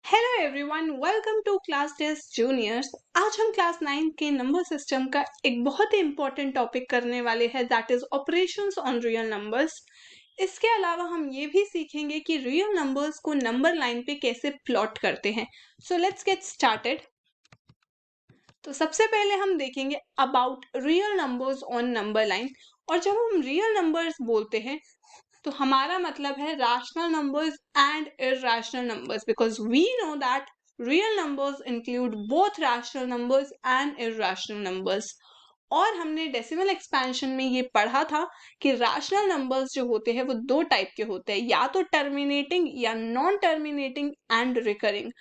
Hello everyone, welcome to class test juniors. आज हम class 9 के नंबर सिस्टम का एक बहुत ही इंपॉर्टेंट टॉपिक करने वाले हैं, that is operations on real numbers. इसके अलावा हम ये भी सीखेंगे कि रियल नंबर्स को नंबर लाइन पे कैसे प्लॉट करते हैं। So let's get started. तो सबसे पहले हम देखेंगे about real numbers on number line. और जब हम रियल नंबर्स बोलते हैं तो हमारा मतलब है rational numbers and irrational numbers, because we know that real numbers include both rational numbers and irrational numbers. और हमने डेसिमल एक्सपेंशन में ये पढ़ा था कि रैशनल नंबर्स जो होते हैं वो दो टाइप के होते हैं, या तो टर्मिनेटिंग या non terminating and recurring.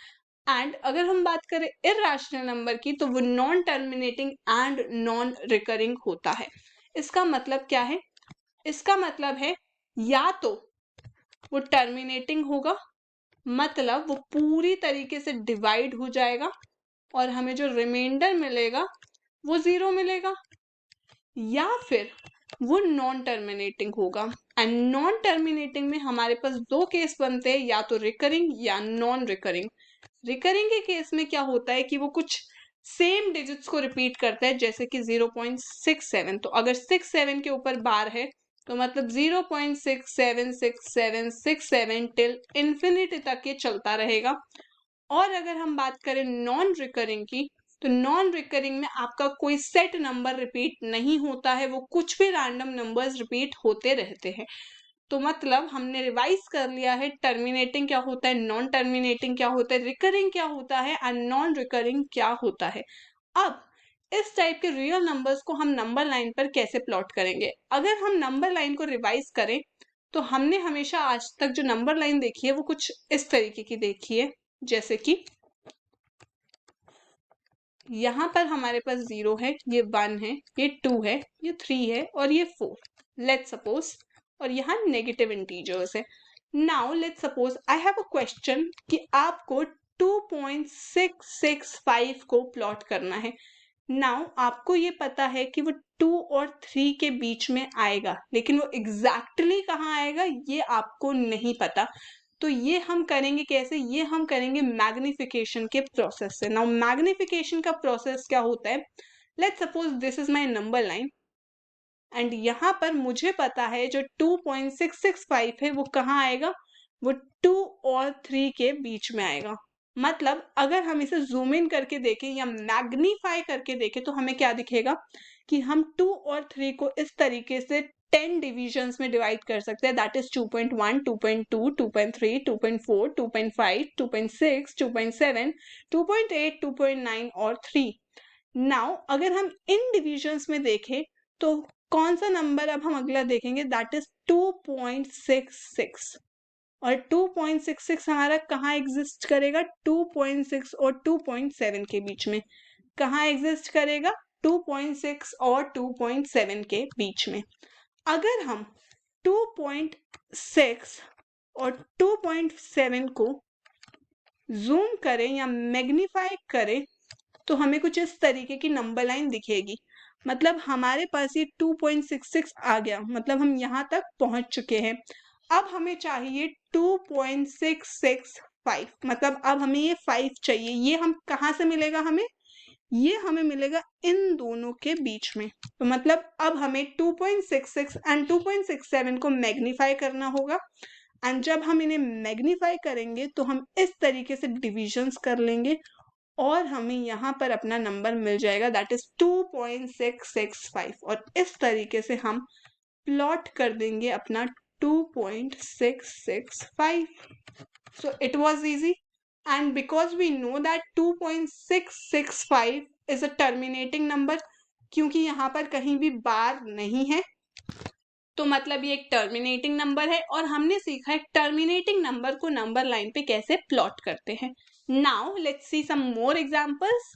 And अगर हम बात करें इरैशनल नंबर की तो वो non terminating and non recurring होता है। इसका मतलब क्या है? इसका मतलब है या तो वो टर्मिनेटिंग होगा, मतलब वो पूरी तरीके से डिवाइड हो जाएगा और हमें जो रिमाइंडर मिलेगा वो 0 मिलेगा, या फिर वो नॉन टर्मिनेटिंग होगा। एंड नॉन टर्मिनेटिंग में हमारे पास दो केस बनते हैं, या तो रिकरिंग या नॉन रिकरिंग। रिकरिंग के केस में क्या होता है कि वो कुछ सेम डिजिट्स को रिपीट करता है, जैसे कि 0.67। तो अगर 67 के ऊपर बार है तो मतलब 0.676767 टिल इंफिनिटी तक ये चलता रहेगा। और अगर हम बात करें नॉन रिकरिंग की, तो नॉन रिकरिंग में आपका कोई सेट नंबर रिपीट नहीं होता है, वो कुछ भी रैंडम नंबर्स रिपीट होते रहते हैं। तो मतलब हमने रिवाइज कर लिया है टर्मिनेटिंग क्या होता है, नॉन टर्मिनेटिंग क्या होता है, रिकरिंग क्या होता है एंड नॉन रिकरिंग क्या होता है। अब इस टाइप के रियल नंबर्स को हम नंबर लाइन पर कैसे प्लॉट करेंगे? अगर हम नंबर लाइन को रिवाइज करें तो हमने हमेशा आज तक जो नंबर लाइन देखी है वो कुछ इस तरीके की देखी है, जैसे कि यहाँ पर हमारे पास 0 है, ये 1 है, ये 2 है, ये 3 है और ये 4, लेट्स सपोज। और यहाँ नेगेटिव इंटीजर्स है। Now let's suppose I have a question कि आपको 2.665 को प्लॉट करना है। नाउ आपको ये पता है कि वो 2 और 3 के बीच में आएगा, लेकिन वो एग्जैक्टली कहाँ आएगा ये आपको नहीं पता। तो ये हम करेंगे कैसे? ये हम करेंगे मैग्निफिकेशन के प्रोसेस से। नाउ मैग्निफिकेशन का प्रोसेस क्या होता है? Let's suppose this is my number line and यहाँ पर मुझे पता है जो 2.665 है वो कहाँ आएगा, वो 2 और 3 के बीच में आएगा। मतलब अगर हम इसे जूम इन करके देखें या मैग्नीफाई करके देखें तो हमें क्या दिखेगा कि हम 2 और 3 को इस तरीके से 10 डिविजन्स में डिवाइड कर सकते हैं, दैट इज 2.1, 2.2, 2.3, 2.4, 2.5, 2.6, 2.7, 2.8, 2.9 और 3। नाउ अगर हम इन डिविजन्स में देखें तो कौन सा नंबर अब हम अगला देखेंगे, दैट इज 2.66। और 2.66 हमारा कहाँ एग्जिस्ट करेगा? 2.6 और 2.7 के बीच में। कहाँ एग्जिस्ट करेगा? 2.6 और 2.7 के बीच में। अगर हम 2.6 और 2.7 को जूम करें या मैग्नीफाई करें तो हमें कुछ इस तरीके की नंबर लाइन दिखेगी। मतलब हमारे पास ये 2.66 आ गया, मतलब हम यहाँ तक पहुंच चुके हैं। अब हमें चाहिए 2.665, मतलब अब हमें ये 5 चाहिए। ये हम कहाँ से मिलेगा हमें? ये हमें मिलेगा इन दोनों के बीच में। तो मतलब अब हमें 2.66 एंड 2.67 को मैग्नीफाई करना होगा। एंड जब हम इन्हें मैग्नीफाई करेंगे तो हम इस तरीके से डिविजन्स कर लेंगे और हमें यहाँ पर अपना नंबर मिल जाएगा, दैट इज 2.665। और इस तरीके से हम प्लॉट कर देंगे अपना 2.665। So it was easy, and because we know that 2.665 is a terminating number, क्योंकि यहाँ पर कहीं भी बार नहीं है तो मतलब ये एक टर्मिनेटिंग नंबर है। और हमने सीखा है टर्मिनेटिंग नंबर को नंबर लाइन पे कैसे प्लॉट करते हैं। Now let's see some more examples.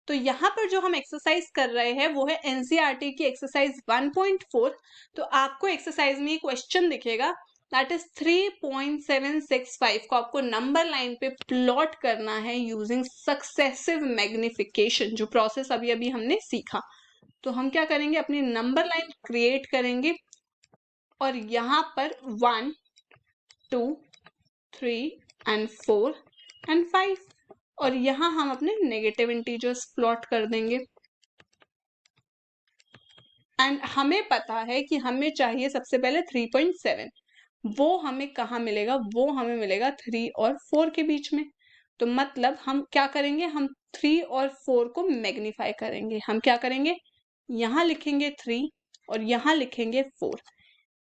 तो यहाँ पर जो हम एक्सरसाइज कर रहे हैं वो है एनसीईआरटी की एक्सरसाइज 1.4। तो आपको एक्सरसाइज में क्वेश्चन दिखेगा, दैट इज 3.765 को आपको नंबर लाइन पे प्लॉट करना है यूजिंग सक्सेसिव मैग्निफिकेशन, जो प्रोसेस अभी अभी हमने सीखा। तो हम क्या करेंगे, अपनी नंबर लाइन क्रिएट करेंगे और यहाँ पर 1, 2, 3 एंड 4 एंड 5। और यहाँ हम अपने नेगेटिव इंटीजर्स प्लॉट कर देंगे। एंड हमें पता है कि हमें चाहिए सबसे पहले 3.7, वो हमें कहाँ मिलेगा, वो हमें मिलेगा 3 और 4 के बीच में। तो मतलब हम क्या करेंगे, हम 3 और 4 को मैग्नीफाई करेंगे। हम क्या करेंगे, यहाँ लिखेंगे 3 और यहाँ लिखेंगे 4।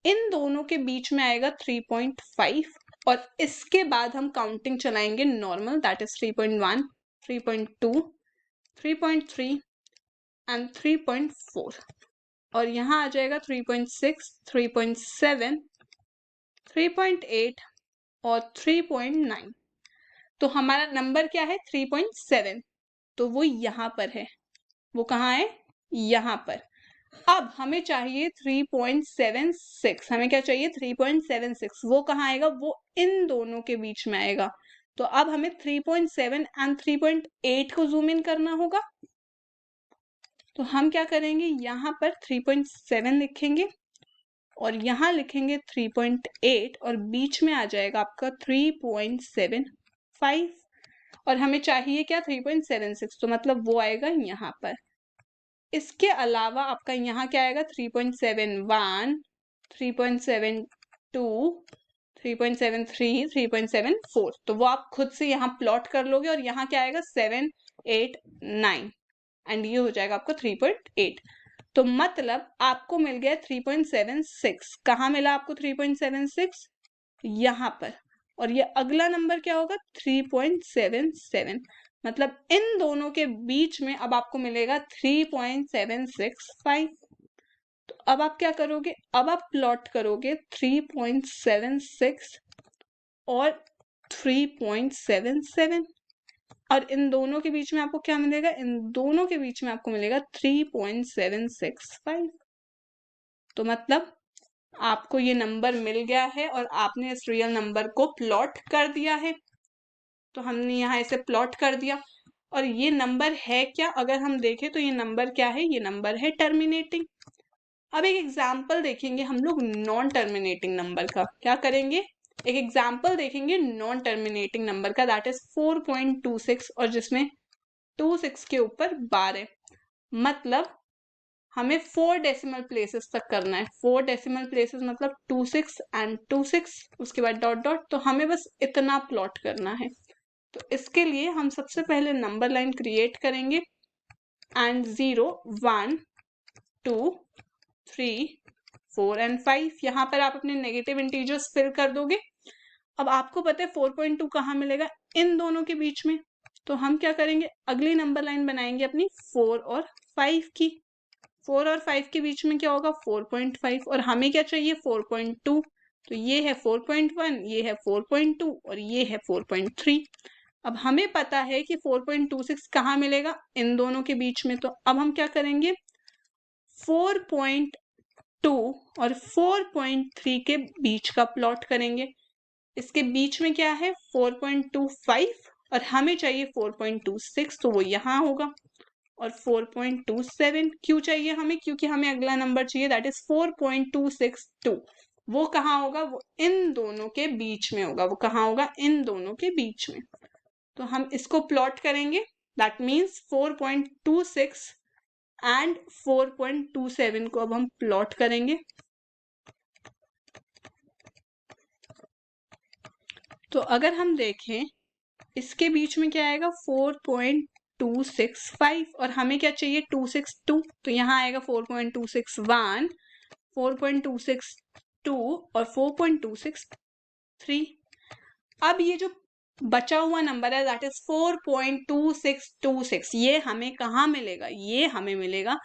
इन दोनों के बीच में आएगा 3.5 और इसके बाद हम काउंटिंग चलाएंगे नॉर्मल, दैट इज 3.1, 3.2, 3.3 एंड 3.4। और यहाँ आ जाएगा 3.6, 3.7, 3.8 और 3.9। तो हमारा नंबर क्या है, 3.7। तो वो यहाँ पर है। वो कहाँ है, यहाँ पर। अब हमें चाहिए 3.76। हमें क्या चाहिए, 3.76। वो कहाँ आएगा, वो इन दोनों के बीच में आएगा। तो अब हमें 3.7 एंड 3.8 को जूम इन करना होगा। तो हम क्या करेंगे, यहाँ पर 3.7 लिखेंगे और यहाँ लिखेंगे 3.8 और बीच में आ जाएगा आपका 3.75। और हमें चाहिए क्या, 3.76। तो मतलब वो आएगा यहाँ पर। इसके अलावा आपका यहाँ क्या आएगा, 3.71, 3.72, 3.73, 3.74। तो वो आप खुद से यहाँ प्लॉट कर लोगे। और यहाँ क्या आएगा, 7, 8, 9 एंड ये हो जाएगा आपको 3.8। तो मतलब आपको मिल गया 3.76। कहाँ मिला आपको 3.76, यहाँ पर। और ये अगला नंबर क्या होगा, 3.77। मतलब इन दोनों के बीच में अब आपको मिलेगा 3.765। तो अब आप क्या करोगे, अब आप प्लॉट करोगे 3.76 और 3.77। और इन दोनों के बीच में आपको क्या मिलेगा, इन दोनों के बीच में आपको मिलेगा 3.765। तो मतलब आपको ये नंबर मिल गया है और आपने इस रियल नंबर को प्लॉट कर दिया है। तो हमने यहाँ इसे प्लॉट कर दिया। और ये नंबर है क्या, अगर हम देखें तो ये नंबर क्या है, ये नंबर है टर्मिनेटिंग। अब एक एग्जाम्पल देखेंगे हम लोग नॉन टर्मिनेटिंग नंबर का। क्या करेंगे, एक एग्जाम्पल देखेंगे नॉन टर्मिनेटिंग नंबर का, दैट इज 4.26 और जिसमें 26 के ऊपर बार है। मतलब हमें 4 डेसिमल प्लेसेस तक करना है। 4 डेसिमल प्लेसेस मतलब 26 एंड 26, उसके बाद डॉट डॉट। तो हमें बस इतना प्लॉट करना है। तो इसके लिए हम सबसे पहले नंबर लाइन क्रिएट करेंगे एंड 0, 1, 2, 3, 4 एंड 5। यहाँ पर आप अपने नेगेटिव इंटीजर्स फिल कर दोगे। अब आपको पता है 4.2 कहाँ मिलेगा, इन दोनों के बीच में। तो हम क्या करेंगे, अगली नंबर लाइन बनाएंगे अपनी 4 और 5 की। 4 और 5 के बीच में क्या होगा, 4.5। और हमें क्या चाहिए, 4.2। तो ये है 4.1, ये है 4.2 और ये है 4.3। अब हमें पता है कि 4.26 कहाँ मिलेगा, इन दोनों के बीच में। तो अब हम क्या करेंगे, 4.2 और 4.3 के बीच का प्लॉट करेंगे। इसके बीच में क्या है, 4.25 और हमें चाहिए 4.26। तो वो यहाँ होगा। और 4.27 क्यों चाहिए हमें, क्योंकि हमें अगला नंबर चाहिए, दैट इज 4.262। वो कहाँ होगा, वो इन दोनों के बीच में होगा। वो कहाँ होगा, इन दोनों के बीच में। तो हम इसको प्लॉट करेंगे, दैट मीन्स 4.26 एंड 4.27 को अब हम प्लॉट करेंगे। तो अगर हम देखें, इसके बीच में क्या आएगा, 4.265 और हमें क्या चाहिए, 262। तो यहाँ आएगा 4.261, 4.262 और 4.263। अब ये जो बचा हुआ नंबर है, दैट इज 4.2626, ये हमें कहाँ मिलेगा, ये हमें मिलेगा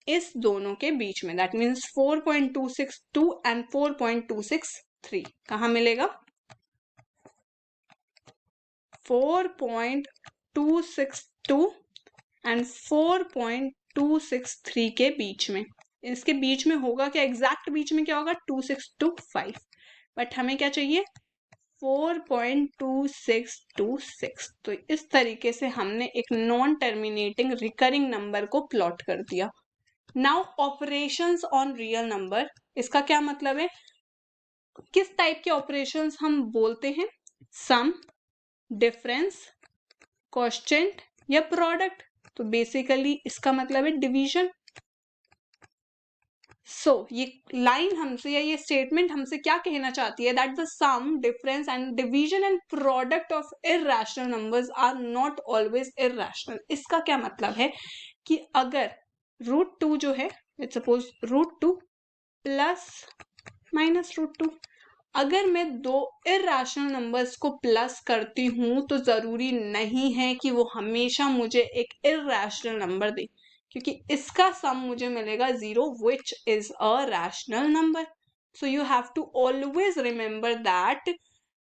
इस दोनों के बीच में। दैट मीन्स 4.262 एंड 4.263 कहाँ मिलेगा, 4.262 एंड 4.263 के बीच में। इसके बीच में होगा क्या, एग्जैक्ट बीच में क्या होगा, 2625। बट हमें क्या चाहिए, 4.2626। तो इस तरीके से हमने एक नॉन टर्मिनेटिंग रिकरिंग नंबर को प्लॉट कर दिया। Now operations on real number, इसका क्या मतलब है, किस टाइप के ऑपरेशंस हम बोलते हैं, सम, डिफरेंस, क्वोशिएंट या प्रोडक्ट। तो बेसिकली इसका मतलब है डिवीजन। सो ये लाइन हमसे या ये स्टेटमेंट हमसे क्या कहना चाहती है, that the sum, difference and division and product of irrational numbers are not always irrational. इसका क्या मतलब है कि अगर √2 जो है, लेट्स सपोज √2 प्लस माइनस √2, अगर मैं दो इररेशनल नंबर्स को प्लस करती हूं तो जरूरी नहीं है कि वो हमेशा मुझे एक इररेशनल नंबर दे, क्योंकि इसका सम मुझे मिलेगा 0 which is a rational number. So you have to always remember that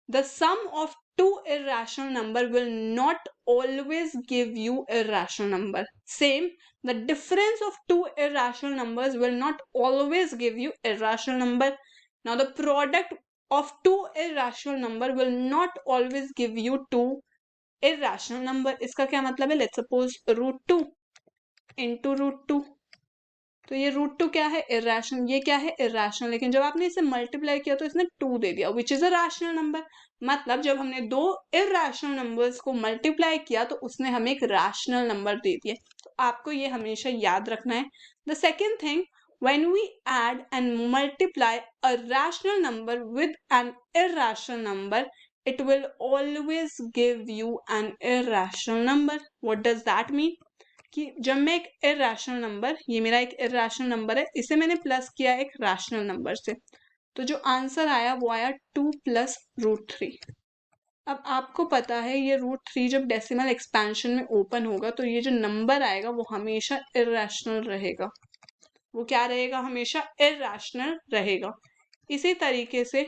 the sum of two irrational number will not always give you irrational number. Same, the difference of two irrational numbers will not always give you irrational number. Now the product of two irrational number will not always give you two irrational number. इसका क्या मतलब है, let's suppose √2 into √2, तो ये √2 क्या है, irrational, ये क्या है, इररेशनल। लेकिन जब आपने इसे मल्टीप्लाई किया तो इसने 2 दे दिया, which is a rational number. मतलब जब हमने दो इररेशनल नंबर्स को मल्टीप्लाई किया तो उसने हमें एक रैशनल नंबर दे दिया। तो आपको ये हमेशा याद रखना है। The second thing, when we add and multiply a rational number with an irrational number, it will always give you an irrational number. What does that mean? कि जब मैं एक इररेशनल नंबर, ये मेरा एक इररेशनल नंबर है, इसे मैंने प्लस किया एक रैशनल नंबर से, तो जो आंसर आया वो आया 2 प्लस √3। अब आपको पता है ये √3 जब डेसिमल एक्सपेंशन में ओपन होगा तो ये जो नंबर आएगा वो हमेशा इररेशनल रहेगा। वो क्या रहेगा, हमेशा इररेशनल रहेगा। इसी तरीके से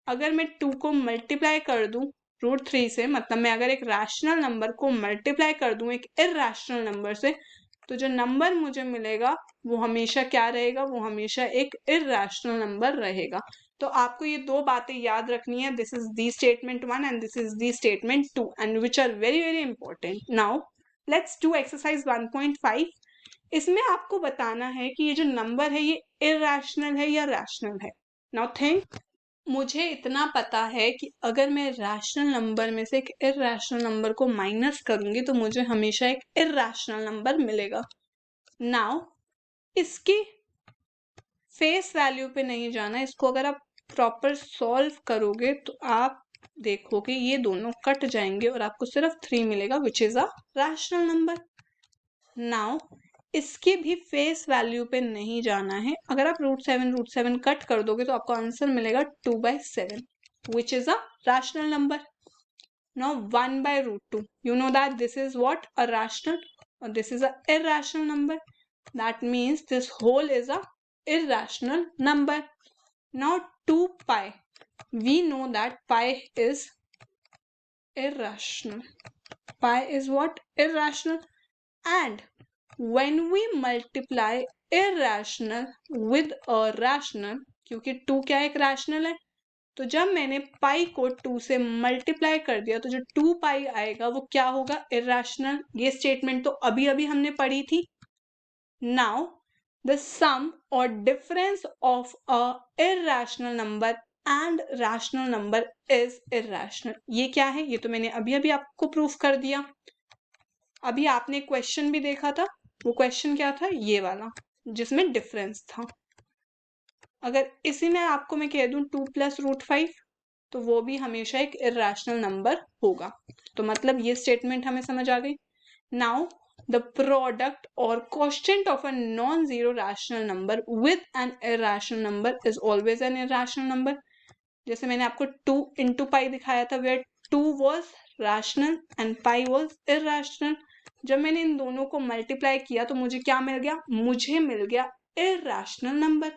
अगर मैं 2 को मल्टीप्लाई कर दूं √3 से, मतलब मैं अगर एक रैशनल नंबर को मल्टीप्लाई कर दूं एक इररेशनल नंबर से, तो जो नंबर मुझे मिलेगा वो हमेशा क्या रहेगा, वो हमेशा एक इररेशनल नंबर रहेगा। तो आपको ये दो बातें याद रखनी है, this is the statement 1 and this is the statement 2, and which are very very important. Now let's do exercise 1.5। इसमें आपको बताना है कि ये जो नंबर है ये इररेशनल है या रैशनल है। नाउ थिंक, मुझे इतना पता है कि अगर मैं रैशनल नंबर में से एक इररेशनल नंबर को माइनस करूंगी तो मुझे हमेशा एक इररेशनल नंबर मिलेगा। नाउ इसकी फेस वैल्यू पे नहीं जाना, इसको अगर आप प्रॉपर सॉल्व करोगे तो आप देखोगे ये दोनों कट जाएंगे और आपको सिर्फ 3 मिलेगा, which is a rational number. Now इसकी भी फेस वैल्यू पे नहीं जाना है, अगर आप √7 कट कर दोगे तो आपको आंसर मिलेगा 2/7, which is a rational number. Now 1/√2, you know that this is what, a rational, or this is a irrational number. That means this whole is a irrational number. Now 2 pi, we know that pi is irrational. Pi is what, irrational. And when we multiply irrational with a rational, क्योंकि 2 क्या एक rational है, तो जब मैंने पाई को 2 से multiply कर दिया तो जो 2 पाई आएगा वो क्या होगा, इररेशनल। ये स्टेटमेंट तो अभी अभी हमने पढ़ी थी। नाउ द सम और difference of a irrational number and rational number is irrational. ये क्या है, ये तो मैंने अभी अभी आपको प्रूफ कर दिया। अभी आपने क्वेश्चन भी देखा था, वो क्वेश्चन क्या था, ये वाला जिसमें डिफरेंस था। अगर इसी में आपको मैं कह दूं 2 प्लस √5, तो वो भी हमेशा एक इररेशनल नंबर होगा। तो मतलब ये स्टेटमेंट हमें समझ आ गई। नाउ द प्रोडक्ट और quotient of a non zero rational number with an irrational number is always an irrational number. जैसे मैंने आपको 2 इंटू पाई दिखाया था, where 2 was rational and pi was irrational. जब मैंने इन दोनों को मल्टीप्लाई किया तो मुझे क्या मिल गया, मुझे मिल गया इररेशनल नंबर।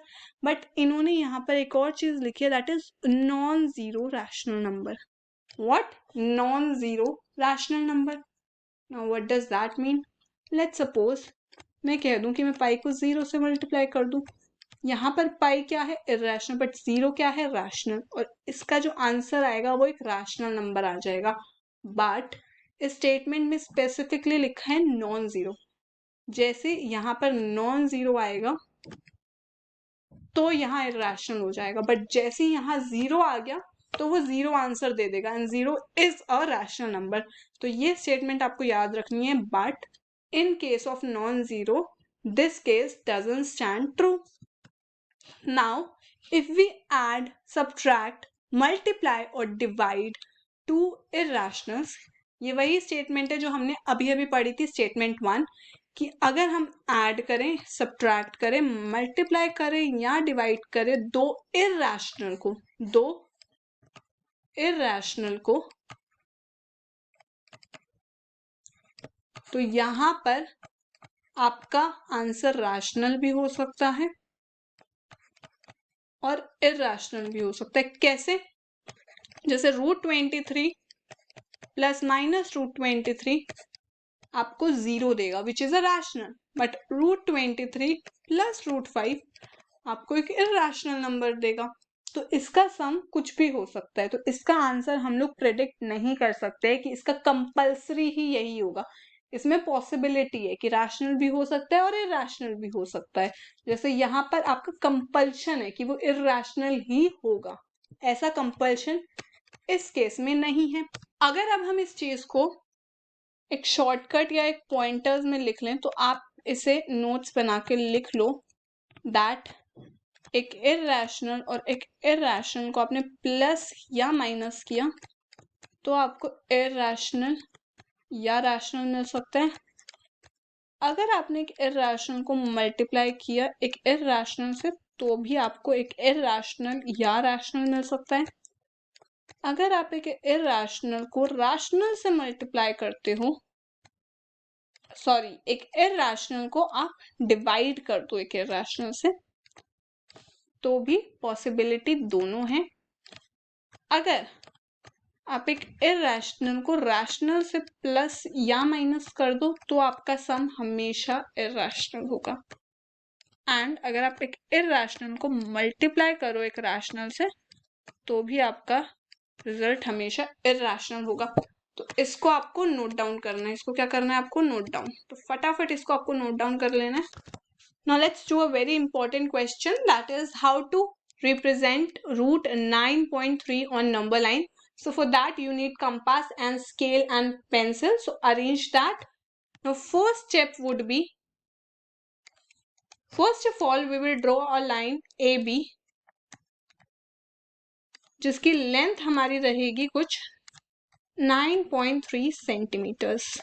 बट इन्होंने यहाँ पर एक और चीज लिखी है, that is non zero rational number. What, non zero rational number. Now what does that mean, let's suppose मैं कह दूं कि मैं पाई को 0 से मल्टीप्लाई कर दूं। यहाँ पर पाई क्या है, इररेशनल, बट 0 क्या है, रैशनल, और इसका जो आंसर आएगा वो एक रैशनल नंबर आ जाएगा। बट इस स्टेटमेंट में स्पेसिफिकली लिखा है नॉन जीरो। जैसे यहाँ पर नॉन जीरो आएगा तो यहाँ इररेशनल हो जाएगा, बट जैसे यहाँ 0 आ गया तो वो 0 आंसर दे देगा and 0 is a rational number. तो ये स्टेटमेंट आपको याद रखनी है, but in case of non zero this case doesn't stand true. Now if we add, subtract, multiply और divide two irrationals, ये वही स्टेटमेंट है जो हमने अभी अभी पढ़ी थी स्टेटमेंट 1, कि अगर हम ऐड करें, सब्ट्रैक्ट करें, मल्टीप्लाई करें या डिवाइड करें दो इरैशनल को, तो यहां पर आपका आंसर रैशनल भी हो सकता है और इरैशनल भी हो सकता है। कैसे? जैसे √23 प्लस माइनस √23 आपको 0 देगा which is a rational, but √23 plus √5 आपको एक इरैशनल नंबर देगा। तो इसका सम कुछ भी हो सकता है, तो इसका आंसर हम लोग प्रेडिक्ट नहीं कर सकते कि इसका कंपल्सरी ही यही होगा। इसमें पॉसिबिलिटी है कि रैशनल भी हो सकता है और इरैशनल भी हो सकता है। जैसे यहाँ पर आपका कंपल्शन है कि वो इरैशनल ही होगा, ऐसा कंपल्शन इस केस में नहीं है। अगर अब हम इस चीज को एक शॉर्टकट या एक पॉइंटर्स में लिख लें, तो आप इसे नोट्स बना के लिख लो दैट एक इरैशनल और एक इरैशनल को आपने प्लस या माइनस किया तो आपको इरैशनल या रैशनल मिल सकता है। अगर आपने एक इरैशनल को मल्टीप्लाई किया एक इरैशनल से तो भी आपको एक इरैशनल या रैशनल मिल सकता है। अगर आप एक इरैशनल को रैशनल से मल्टीप्लाई करते हो, सॉरी, एक इरैशनल को आप डिवाइड कर दो एक इरैशनल से, तो भी पॉसिबिलिटी दोनों है। अगर आप एक इरैशनल को रैशनल से प्लस या माइनस कर दो तो आपका सम हमेशा इरैशनल होगा। एंड अगर आप एक इरैशनल को मल्टीप्लाई करो एक रैशनल से तो भी आपका रिजल्ट हमेशा इरैशनल होगा। तो इसको आपको नोट डाउन करना है। इसको क्या करना है? आपको नोट डाउन। तो फटाफट इसको आपको नोट डाउन कर लेना है। Now let's do a very important question, that is how to represent √9.3 on number line. So for that you need compass and scale and pencil. So arrange that. Now first step would be, first of all we will draw a line AB जिसकी length हमारी रहेगी कुछ 9.3 centimetres.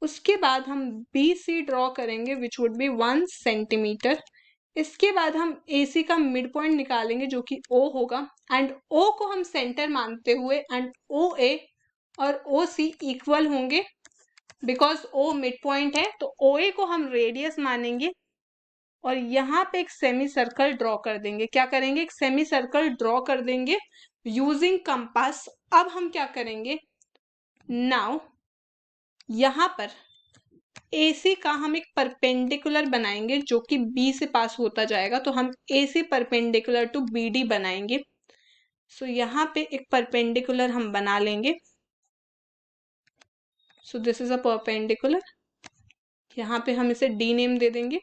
उसके बाद हम BC draw करेंगे which would be 1 centimetre. इसके बाद हम AC का मिड पॉइंट निकालेंगे जो कि O होगा एंड O को हम सेंटर मानते हुए एंड OA और OC इक्वल होंगे बिकॉज O मिड पॉइंट है, तो OA को हम रेडियस मानेंगे और यहाँ पे एक सेमी सर्कल ड्रॉ कर देंगे। क्या करेंगे? एक सेमी सर्कल ड्रॉ कर देंगे यूजिंग कंपास। अब हम क्या करेंगे? नाउ यहाँ पर AC का हम एक परपेंडिकुलर बनाएंगे जो कि B से पास होता जाएगा, तो हम AC परपेंडिकुलर टू BD बनाएंगे। सो यहाँ पे एक परपेंडिकुलर हम बना लेंगे। So this is a perpendicular, यहाँ पे हम इसे D नेम दे देंगे।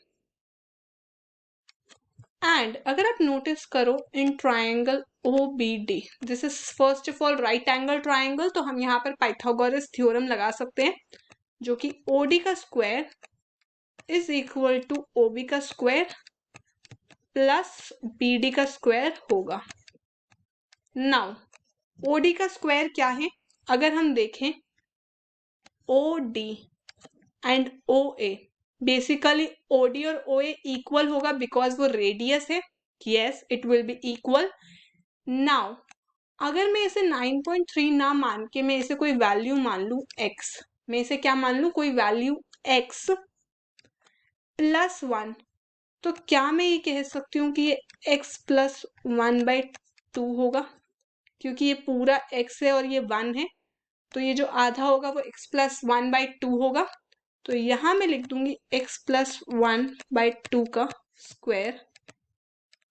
एंड अगर आप नोटिस करो in triangle OBD, this is first of all right angle triangle, तो हम यहाँ पर पाइथागोरस थ्योरम लगा सकते हैं जो कि OD का square is equal to OB का स्क्वायर प्लस BD का स्क्वायर होगा। नाउ OD का स्क्वायर क्या है? अगर हम देखें OD and OA, basically OD और OA इक्वल होगा बिकॉज वो रेडियस है। Yes, it will be equal. Now अगर मैं इसे 9.3 ना मान के मैं इसे कोई वैल्यू मान लू x, मैं इसे क्या मान लू? कोई वैल्यू x प्लस 1, तो क्या मैं ये कह सकती हूँ कि ये x प्लस 1/2 होगा? क्योंकि ये पूरा x है और ये 1 है, तो ये जो आधा होगा वो x प्लस 1/2 होगा। तो यहाँ मैं लिख दूंगी x प्लस 1/2 का स्क्वायर।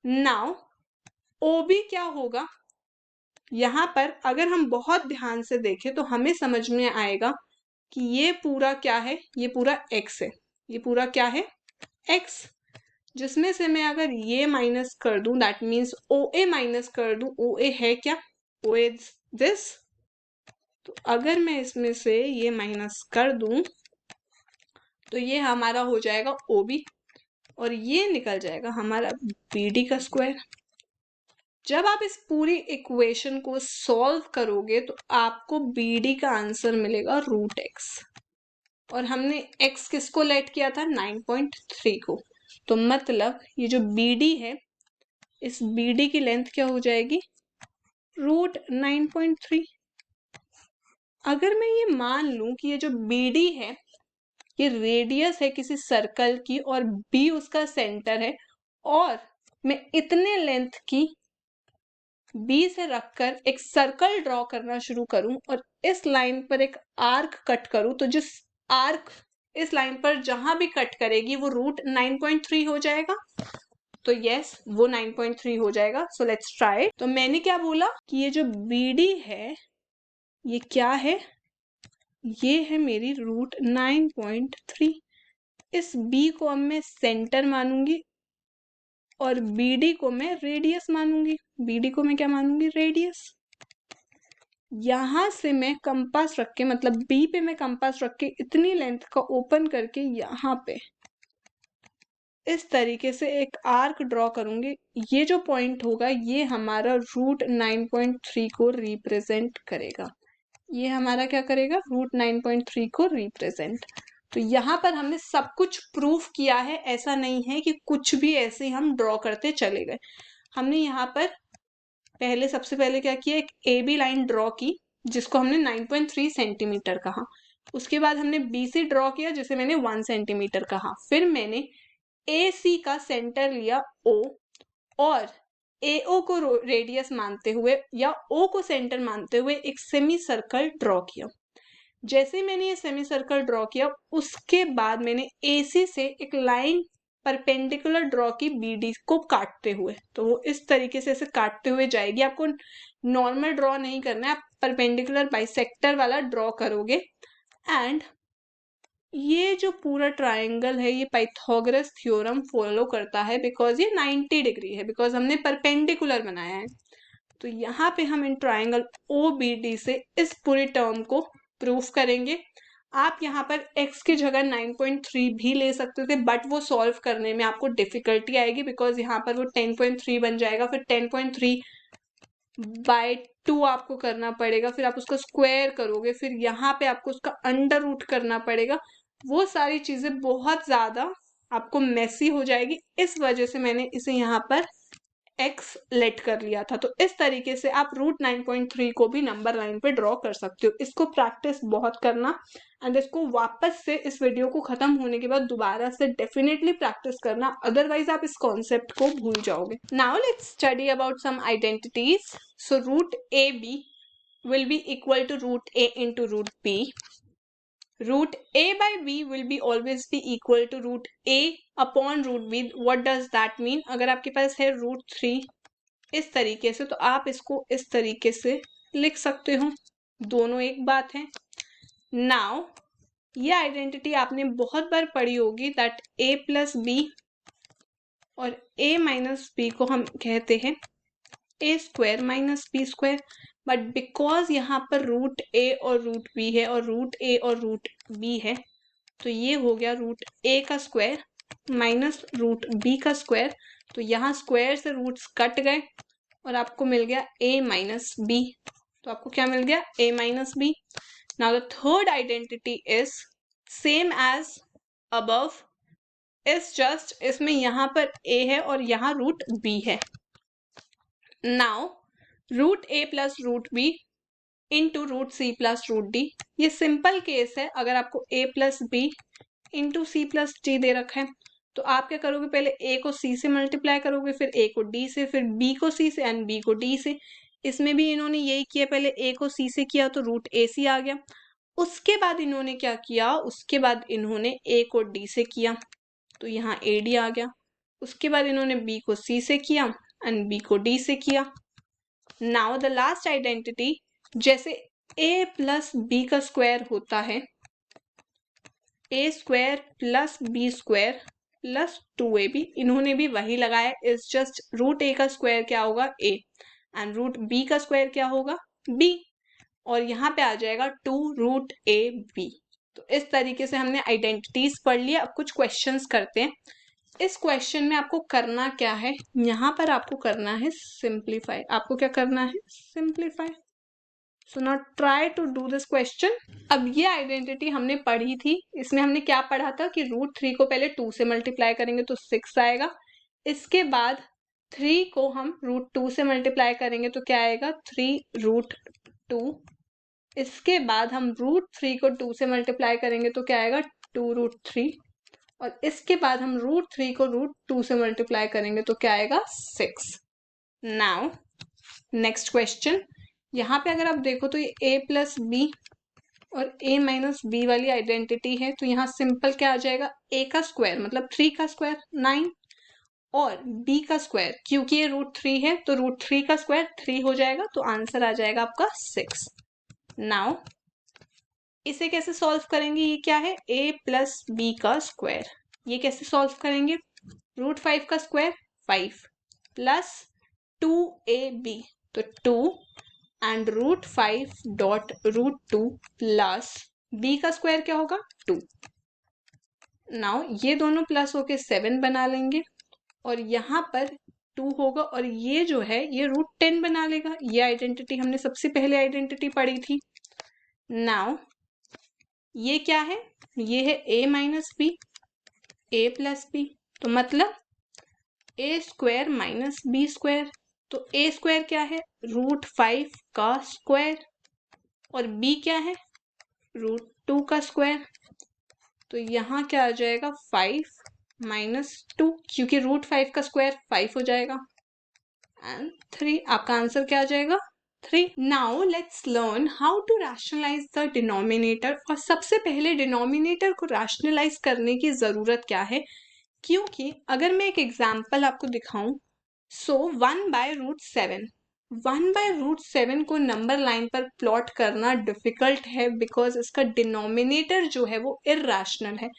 नाउ OB क्या होगा? यहाँ पर अगर हम बहुत ध्यान से देखें तो हमें समझ में आएगा कि ये पूरा क्या है? ये पूरा x है। ये पूरा क्या है? x, जिसमें से मैं अगर ये माइनस कर दूं दैट मीन्स OA माइनस कर दूं। OA है क्या? with this। तो अगर मैं इसमें से ये माइनस कर दूं तो ये हमारा हो जाएगा OB और ये निकल जाएगा हमारा BD का स्क्वायर। जब आप इस पूरी इक्वेशन को सॉल्व करोगे तो आपको BD का आंसर मिलेगा √x और हमने x किसको लेट किया था 9.3 को। तो मतलब ये जो BD है इस BD की लेंथ क्या हो जाएगी √9.3। अगर मैं ये मान लूं कि ये जो BD है ये रेडियस है किसी सर्कल की और B उसका सेंटर है और मैं इतने लेंथ की B से रखकर एक सर्कल ड्रॉ करना शुरू करूं और इस लाइन पर एक आर्क कट करूं तो जिस आर्क इस लाइन पर जहां भी कट करेगी वो √9.3 हो जाएगा। तो यस वो 9.3 हो जाएगा। So let's try. तो मैंने क्या बोला कि ये जो BD है ये क्या है, ये है मेरी √9.3। इस B को अब मैं सेंटर मानूंगी और BD को मैं रेडियस मानूंगी। BD को मैं क्या मानूंगी रेडियस। यहां से मैं कंपास रख के मतलब B पे मैं कंपास रख के इतनी लेंथ का ओपन करके यहाँ पे इस तरीके से एक आर्क ड्रॉ करूंगी। ये जो पॉइंट होगा ये हमारा √9.3 को रिप्रेजेंट करेगा। ये हमारा क्या करेगा √9.3 को रिप्रेजेंट। तो यहाँ पर हमने सब कुछ प्रूफ किया है, ऐसा नहीं है कि कुछ भी ऐसे हम ड्रॉ करते चले गए। हमने यहाँ पर पहले सबसे पहले क्या किया, एक AB लाइन ड्रॉ की जिसको हमने 9.3 सेंटीमीटर कहा। उसके बाद हमने BC ड्रॉ किया जिसे मैंने 1 सेंटीमीटर कहा। फिर मैंने AC का सेंटर लिया O और AO को रेडियस मानते हुए या O को सेंटर मानते हुए एक सेमी सर्कल ड्रॉ किया। जैसे मैंने ये सेमी सर्कल ड्रॉ किया उसके बाद मैंने AC से एक लाइन परपेंडिकुलर ड्रॉ की BD को काटते हुए। तो वो इस तरीके से ऐसे काटते हुए जाएगी। आपको नॉर्मल ड्रॉ नहीं करना है, आप परपेंडिकुलर बाइसेक्टर वाला ड्रॉ करोगे। एंड ये जो पूरा ट्रायंगल है ये पाइथागोरस थ्योरम फॉलो करता है बिकॉज ये 90 डिग्री है, बिकॉज हमने परपेंडिकुलर बनाया है। तो यहाँ पे हम इन ट्रायंगल OBD से इस पूरे टर्म को प्रूफ करेंगे। आप यहाँ पर x की जगह 9.3 भी ले सकते थे बट वो सॉल्व करने में आपको डिफिकल्टी आएगी बिकॉज यहाँ पर वो 10.3 बन जाएगा। फिर 10.3/2 आपको करना पड़ेगा, फिर आप उसका स्क्वायर करोगे, फिर यहाँ पे आपको उसका अंडर रूट करना पड़ेगा। वो सारी चीजें बहुत ज्यादा आपको मेसी हो जाएगी। इस वजह से मैंने इसे यहाँ पर x लेट कर लिया था। तो इस तरीके से आप √9.3 को भी नंबर लाइन पे ड्रॉ कर सकते हो। इसको प्रैक्टिस बहुत करना एंड इसको वापस से इस वीडियो को खत्म होने के बाद दोबारा से डेफिनेटली प्रैक्टिस करना, अदरवाइज आप इस कॉन्सेप्ट को भूल जाओगे। Now let's study about some identities. So √AB will be equal to √A into √B. √A/B will be always be equal to √A upon √B. What does that mean? अगर आपके पास है √3 इस तरीके से तो आप इसको इस तरीके से लिख सकते हो, दोनों एक बात है। नाउ ये आइडेंटिटी आपने बहुत बार पढ़ी होगी दैट A + B और A - B को हम कहते हैं A² - B²। बट बिकॉज यहाँ पर √A और √B है और √A और √B है तो ये हो गया √A का स्क्वायर माइनस √B का स्क्वायर। तो यहाँ स्क्वायर से रूट्स कट गए और आपको मिल गया A - B। तो आपको क्या मिल गया A - B। Now the third identity is same as above, is just इसमें यहाँ पर A है और यहाँ √B है। Now √A + √B into √C + √D। ये सिंपल केस है। अगर आपको A + B into C + D दे रखा है तो आप क्या करोगे, पहले A को C से मल्टीप्लाई करोगे, फिर A को D से, फिर B को C से एंड B को D से। इसमें भी इन्होंने यही किया, पहले A को C से किया तो √AC आ गया। उसके बाद इन्होंने क्या किया, उसके बाद इन्होंने A को D से किया तो यहाँ AD आ गया। उसके बाद इन्होंने B को C से किया एंड B को D से किया। नाउ द लास्ट आइडेंटिटी, जैसे A + B का स्क्वायर होता है A² + B² + 2AB, इन्होंने भी वही लगाया। इज जस्ट √A का स्क्वायर क्या होगा A एंड रूट बी का स्क्वायर क्या होगा, b, और यहाँ पे आ जाएगा 2 रूट ए बी। तो इस तरीके से हमने आइडेंटिटीज पढ़ लिया। अब कुछ क्वेश्चंस करते हैं। इस क्वेश्चन में आपको करना क्या है, यहाँ पर आपको करना है सिंप्लीफाई। आपको क्या करना है, simplify. So now try to do this question. अब ये आइडेंटिटी हमने पढ़ी थी, इसमें हमने क्या पढ़ा था कि रूट 3 को पहले 2 से मल्टीप्लाई करेंगे तो 6 आएगा। इसके बाद 3 को हम रूट 2 से मल्टीप्लाई करेंगे तो क्या आएगा, 3 रूट 2। इसके बाद हम रूट 3 को 2 से मल्टीप्लाई करेंगे तो क्या आएगा, 2 रूट 3। और इसके बाद हम रूट 3 को रूट 2 से मल्टीप्लाई करेंगे तो क्या आएगा, 6। नाउ नेक्स्ट क्वेश्चन, यहाँ पे अगर आप देखो तो ये a प्लस बी और a माइनस बी वाली आइडेंटिटी है, तो यहाँ सिंपल क्या आ जाएगा, a का स्क्वायर मतलब 3 का स्क्वायर 9, और b का स्क्वायर क्योंकि ये रूट 3 है तो रूट 3 का स्क्वायर 3 हो जाएगा, तो आंसर आ जाएगा आपका 6। नाउ इसे कैसे सॉल्व करेंगे, ये क्या है, a प्लस बी का स्क्वायर। ये कैसे सॉल्व करेंगे, रूट 5 का स्क्वायर 5 प्लस 2ab, तो 2 and root 5 dot root 2 plus b का स्क्वायर क्या होगा, 2। नाउ ये दोनों प्लस होके 7 बना लेंगे, और यहाँ पर 2 होगा, और ये जो है ये रूट 10 बना लेगा। ये आइडेंटिटी हमने सबसे पहले आइडेंटिटी पढ़ी थी। नाउ ये क्या है, ये है a minus B, a plus B, तो मतलब a square minus B square. तो a स्क्वायर क्या है, रूट 5 का स्क्वायर, और b क्या है, रूट 2 का स्क्वायर। तो यहाँ क्या आ जाएगा, 5 माइनस 2, क्योंकि रूट 5 का स्क्वायर 5 हो जाएगा, एंड 3। आपका आंसर क्या आ जाएगा, 3। Now let's learn how to rationalise the denominator. और सबसे पहले डिनोमिनेटर को रैशनलाइज करने की जरूरत क्या है, क्योंकि अगर मैं एक एग्जाम्पल आपको दिखाऊं, सो 1/√7, 1/√7 को नंबर लाइन पर प्लॉट करना डिफिकल्ट है, बिकॉज इसका डिनोमिनेटर जो है वो इर्रेशनल है।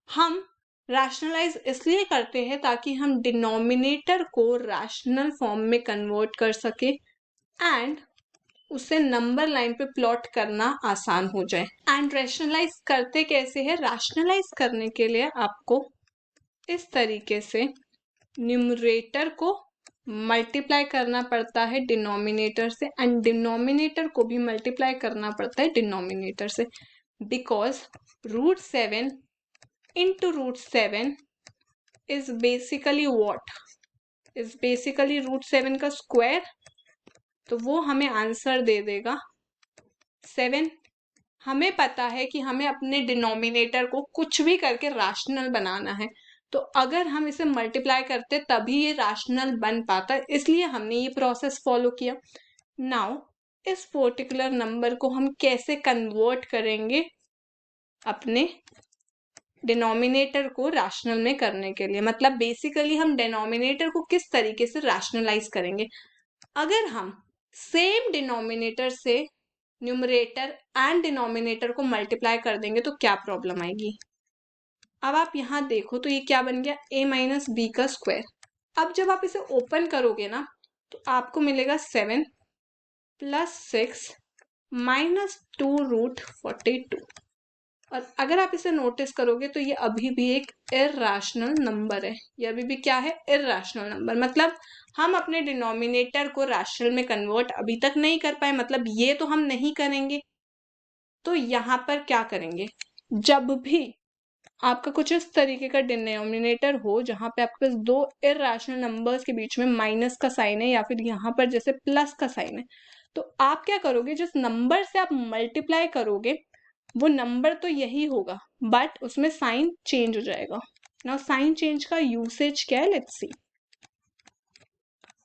हम रैशनलाइज इसलिए करते हैं ताकि हम डिनोमिनेटर को रैशनल फॉर्म में कन्वर्ट कर सके एंड उसे नंबर लाइन पे प्लॉट करना आसान हो जाए। एंड रैशनलाइज करते कैसे है, रैशनलाइज करने के लिए आपको इस तरीके से न्यूमरेटर को मल्टीप्लाई करना पड़ता है डिनोमिनेटर से, एंड डिनोमिनेटर को भी मल्टीप्लाई करना पड़ता है डिनोमिनेटर से, because root 7 into root 7 is basically what? Is basically root 7 का स्क्वायर, तो वो हमें आंसर दे देगा 7। हमें पता है कि हमें अपने डिनोमिनेटर को कुछ भी करके रैशनल बनाना है, तो अगर हम इसे मल्टीप्लाई करते तभी ये रैशनल बन पाता है, इसलिए हमने ये प्रोसेस फॉलो किया। नाउ इस पर्टिकुलर नंबर को हम कैसे कन्वर्ट करेंगे अपने डिनोमिनेटर को रैशनल में करने के लिए, मतलब बेसिकली हम डिनोमिनेटर को किस तरीके से रैशनलाइज करेंगे। अगर हम सेम डिनोमिनेटर से न्यूमरेटर एंड डिनोमिनेटर को मल्टीप्लाई कर देंगे तो क्या प्रॉब्लम आएगी। अब आप यहाँ देखो तो ये क्या बन गया, a माइनस बी का स्क्वायर। अब जब आप इसे ओपन करोगे ना तो आपको मिलेगा 7 प्लस 6 माइनस 2 रूट 42। और अगर आप इसे नोटिस करोगे तो ये अभी भी एक इर्रेशनल नंबर है। ये अभी भी क्या है, इर्रेशनल नंबर। मतलब हम अपने डिनोमिनेटर को रैशनल में कन्वर्ट अभी तक नहीं कर पाए, मतलब ये तो हम नहीं करेंगे। तो यहाँ पर क्या करेंगे, जब भी आपका कुछ इस तरीके का डिनोमिनेटर हो जहाँ पे आपके पास दो इर्रेशनल नंबर्स के बीच में माइनस का साइन है या फिर यहाँ पर जैसे प्लस का साइन है, तो आप क्या करोगे, जिस नंबर से आप मल्टीप्लाई करोगे वो नंबर तो यही होगा बट उसमें साइन चेंज हो जाएगा। नाउ साइन चेंज का यूसेज क्या है, लेट्स सी।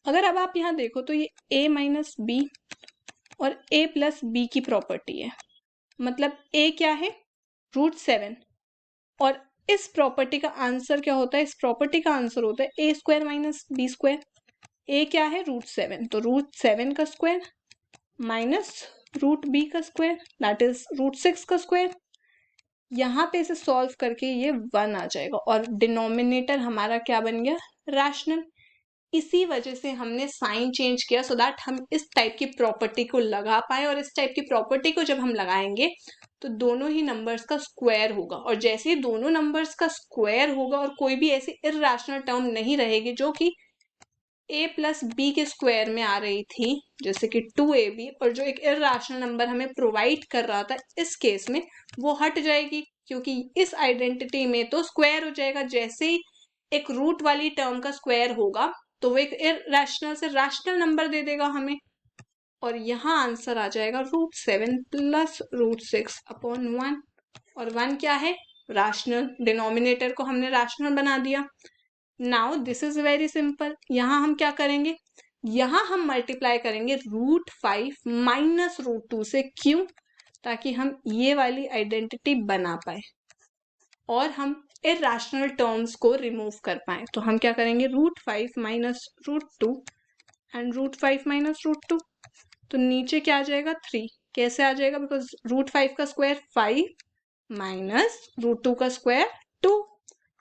अगर अब आप यहाँ देखो तो ये a माइनस बी और a प्लस बी की प्रॉपर्टी है, मतलब a क्या है, रूट 7, और इस प्रॉपर्टी का आंसर क्या होता है, इस प्रॉपर्टी का आंसर होता है a square minus B square. a क्या है, रूट 7, तो रूट 7 का स्क्वायर माइनस रूट बी का स्क्वायर दैट इज रूट 6 का स्क्वायर। यहाँ पे इसे सॉल्व करके ये 1 आ जाएगा और डिनोमिनेटर हमारा क्या बन गया, रैशनल। इसी वजह से हमने साइन चेंज किया सो दैट हम इस टाइप की प्रॉपर्टी को लगा पाए, और इस टाइप की प्रॉपर्टी को जब हम लगाएंगे तो दोनों ही नंबर्स का स्क्वायर होगा, और जैसे ही दोनों नंबर्स का स्क्वायर होगा और कोई भी ऐसी इर्रेशनल टर्म नहीं रहेगी जो कि a प्लस बी के स्क्वायर में आ रही थी, जैसे कि 2ab, और जो एक इर्रेशनल नंबर हमें प्रोवाइड कर रहा था इस केस में, वो हट जाएगी, क्योंकि इस आइडेंटिटी में तो स्क्वायर हो जाएगा। जैसे ही एक रूट वाली टर्म का स्क्वायर होगा तो वो एक इर्रेशनल से रैशनल नंबर दे देगा हमें, और यहाँ आंसर आ जाएगा √7 प्लस √6/1। और 1 क्या है? रैशनल। डिनोमिनेटर को हमने रैशनल बना दिया। Now this is very simple. यहाँ हम क्या करेंगे? यहाँ हम मल्टीप्लाई करेंगे √5 माइनस √2 से। क्यों? ताकि हम ये वाली आइडेंटिटी बना पाए और हम इर्रेशनल टर्म्स को रिमूव कर पाए। तो हम क्या करेंगे? √5 माइनस √2 एंड √5 माइनस √2। तो नीचे क्या आ जाएगा? 3। कैसे आ जाएगा? बिकॉज √5 का स्क्वायर 5 माइनस √2 का स्क्वायर 2,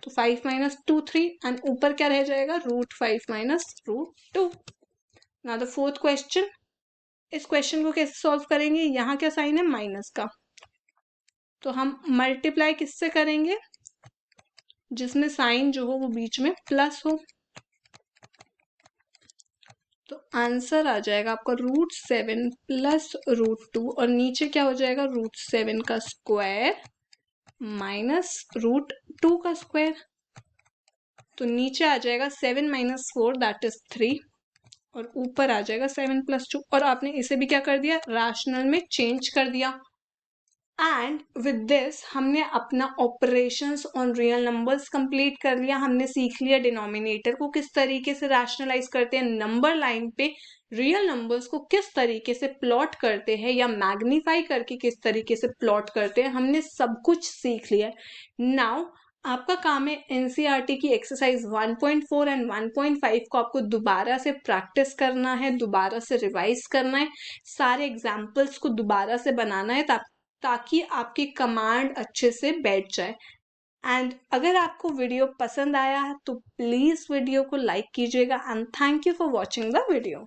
तो 5 माइनस 2 3, एंड ऊपर क्या रह जाएगा? √5 minus √2। Now the fourth question. इस क्वेश्चन को कैसे सॉल्व करेंगे? यहाँ क्या साइन है? माइनस का। तो हम मल्टीप्लाई किससे करेंगे? जिसमें साइन जो हो वो बीच में प्लस हो। तो आंसर आ जाएगा आपका √7 प्लस √2, और नीचे क्या हो जाएगा? √7 का स्क्वायर माइनस √2 का स्क्वायर। तो नीचे आ जाएगा 7 माइनस 4 दैट इज 3, और ऊपर आ जाएगा 7 प्लस 2, और आपने इसे भी क्या कर दिया? रैशनल में चेंज कर दिया। एंड विद दिस हमने अपना operations on real numbers complete कर लिया। हमने सीख लिया डिनोमिनेटर को किस तरीके से रैशनलाइज करते हैं, नंबर लाइन पे रियल नंबर्स को किस तरीके से प्लॉट करते हैं या मैग्नीफाई करके किस तरीके से प्लॉट करते हैं, हमने सब कुछ सीख लिया। नाउ आपका काम है एनसीईआरटी की एक्सरसाइज 1.4 एंड 1.5 को आपको दोबारा से प्रैक्टिस करना है, दोबारा से रिवाइज करना है, सारे एग्जाम्पल्स को दोबारा से बनाना है ताकि आपकी कमांड अच्छे से बैठ जाए। एंड अगर आपको वीडियो पसंद आया है तो प्लीज वीडियो को लाइक कीजिएगा, and thank you for watching the video.